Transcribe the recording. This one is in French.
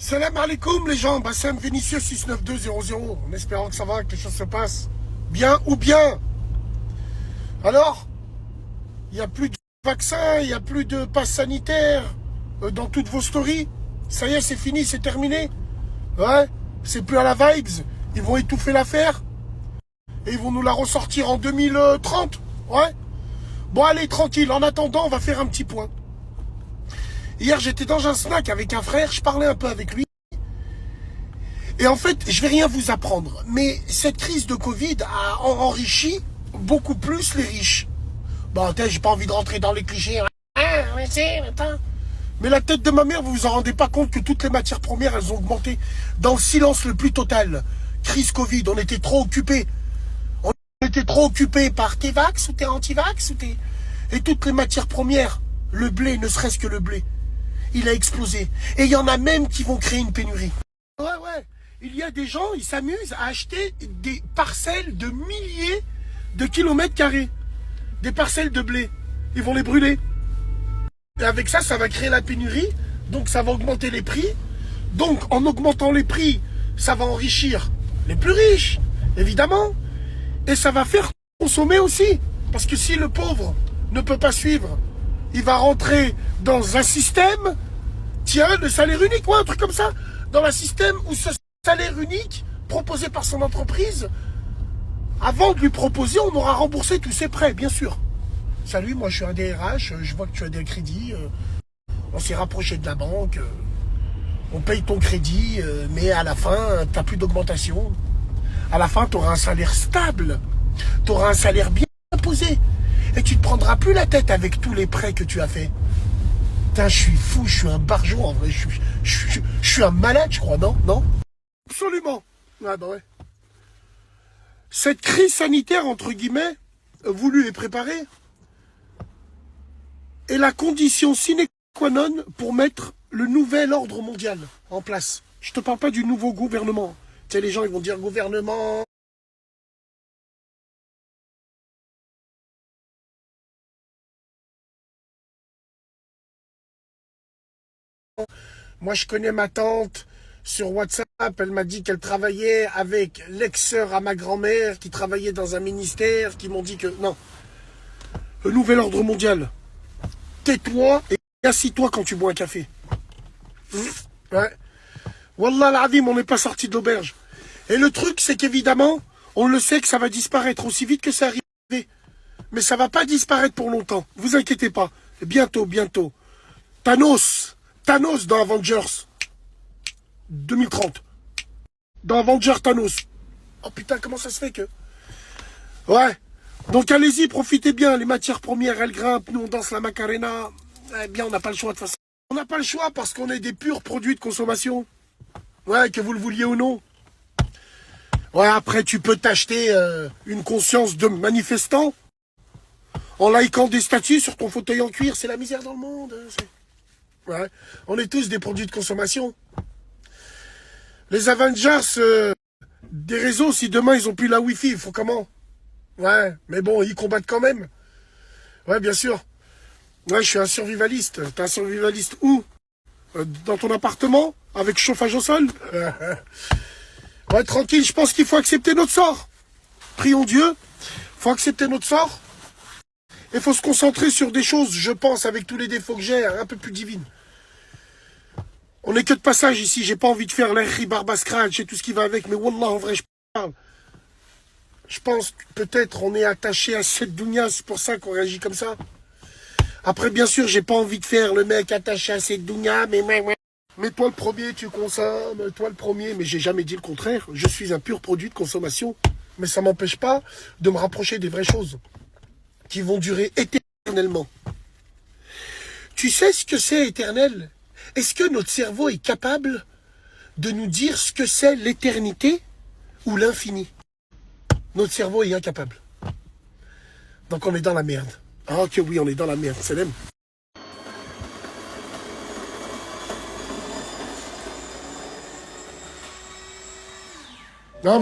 Salam alaikum les gens, Bassem Vinicius 69200, en espérant que ça va, que les choses se passent bien ou bien. Alors, il n'y a plus de vaccin, il n'y a plus de passe sanitaire dans toutes vos stories. Ça y est, c'est fini, c'est terminé. Ouais, c'est plus à la vibes, ils vont étouffer l'affaire et ils vont nous la ressortir en 2030. Ouais. Bon allez, tranquille, en attendant, on va faire un petit point. Hier, j'étais dans un snack avec un frère, je parlais un peu avec lui. Et en fait, je vais rien vous apprendre, mais cette crise de Covid a enrichi beaucoup plus les riches. Bon, j'ai pas envie de rentrer dans les clichés. Mais la tête de ma mère, vous vous en rendez pas compte que toutes les matières premières, elles ont augmenté dans le silence le plus total. Crise Covid, on était trop occupés. On était trop occupés par t'es vax ou t'es anti-vax ou t'es... Et toutes les matières premières, le blé, ne serait-ce que le blé, il a explosé. Et il y en a même qui vont créer une pénurie. Ouais. Il y a des gens, ils s'amusent à acheter des parcelles de milliers de kilomètres carrés. Des parcelles de blé. Ils vont les brûler. Et avec ça, ça va créer la pénurie. Donc ça va augmenter les prix. Donc en augmentant les prix, ça va enrichir les plus riches, évidemment. Et ça va faire consommer aussi. Parce que si le pauvre ne peut pas suivre, il va rentrer dans un système, tiens, de salaire unique, ou un truc comme ça, dans un système où ce salaire unique proposé par son entreprise, avant de lui proposer, on aura remboursé tous ses prêts, bien sûr. Salut, moi je suis un DRH, je vois que tu as des crédits, on s'est rapproché de la banque, on paye ton crédit, mais à la fin, tu n'as plus d'augmentation. À la fin, tu auras un salaire stable, tu auras un salaire bien posé, et tu ne te prendras plus la tête avec tous les prêts que tu as fait. Putain, je suis fou, je suis un barjot, en vrai, je suis un malade, je crois, non? Absolument. Ah bah ouais. Cette crise sanitaire, entre guillemets, voulue et préparée, est la condition sine qua non pour mettre le nouvel ordre mondial en place. Je te parle pas du nouveau gouvernement. Tu sais, les gens, ils vont dire gouvernement... Moi, je connais ma tante sur WhatsApp. Elle m'a dit qu'elle travaillait avec l'ex-sœur à ma grand-mère qui travaillait dans un ministère, qui m'ont dit que... Non. Le nouvel ordre mondial. Tais-toi et assis-toi quand tu bois un café. Ouais. Wallah l'azim, on n'est pas sorti de l'auberge. Et le truc, c'est qu'évidemment, on le sait que ça va disparaître aussi vite que c'est arrivé. Mais ça va pas disparaître pour longtemps. Vous inquiétez pas. Bientôt. Thanos dans Avengers 2030. Dans Avengers Thanos. Oh putain, comment ça se fait que... Ouais. Donc allez-y, profitez bien. Les matières premières, elles grimpent. Nous, on danse la Macarena. Eh bien, on n'a pas le choix de faire ça. On n'a pas le choix parce qu'on est des purs produits de consommation. Ouais, que vous le vouliez ou non. Ouais, après, tu peux t'acheter une conscience de manifestant en likant des statuts sur ton fauteuil en cuir. C'est la misère dans le monde. Ouais. On est tous des produits de consommation. Les Avengers des réseaux, si demain ils ont plus la Wi-Fi, il faut comment? Ouais, mais bon, ils combattent quand même. Ouais, bien sûr. Ouais, je suis un survivaliste. T'es un survivaliste où? Dans ton appartement? Avec chauffage au sol? Ouais, tranquille, je pense qu'il faut accepter notre sort. Prions Dieu. Faut accepter notre sort. Et faut se concentrer sur des choses, je pense, avec tous les défauts que j'ai, un peu plus divines. On n'est que de passage ici, j'ai pas envie de faire l'erri barba scratch et tout ce qui va avec, mais wallah, en vrai, je parle. Je pense que peut-être on est attaché à cette dunya, c'est pour ça qu'on réagit comme ça. Après, bien sûr, j'ai pas envie de faire le mec attaché à cette dunya, mais toi le premier, tu consommes, toi le premier, mais j'ai jamais dit le contraire. Je suis un pur produit de consommation, mais ça m'empêche pas de me rapprocher des vraies choses qui vont durer éternellement. Tu sais ce que c'est éternel? Est-ce que notre cerveau est capable de nous dire ce que c'est l'éternité ou l'infini? Notre cerveau est incapable. Donc on est dans la merde. Ah que oui, on est dans la merde, c'est l'aime.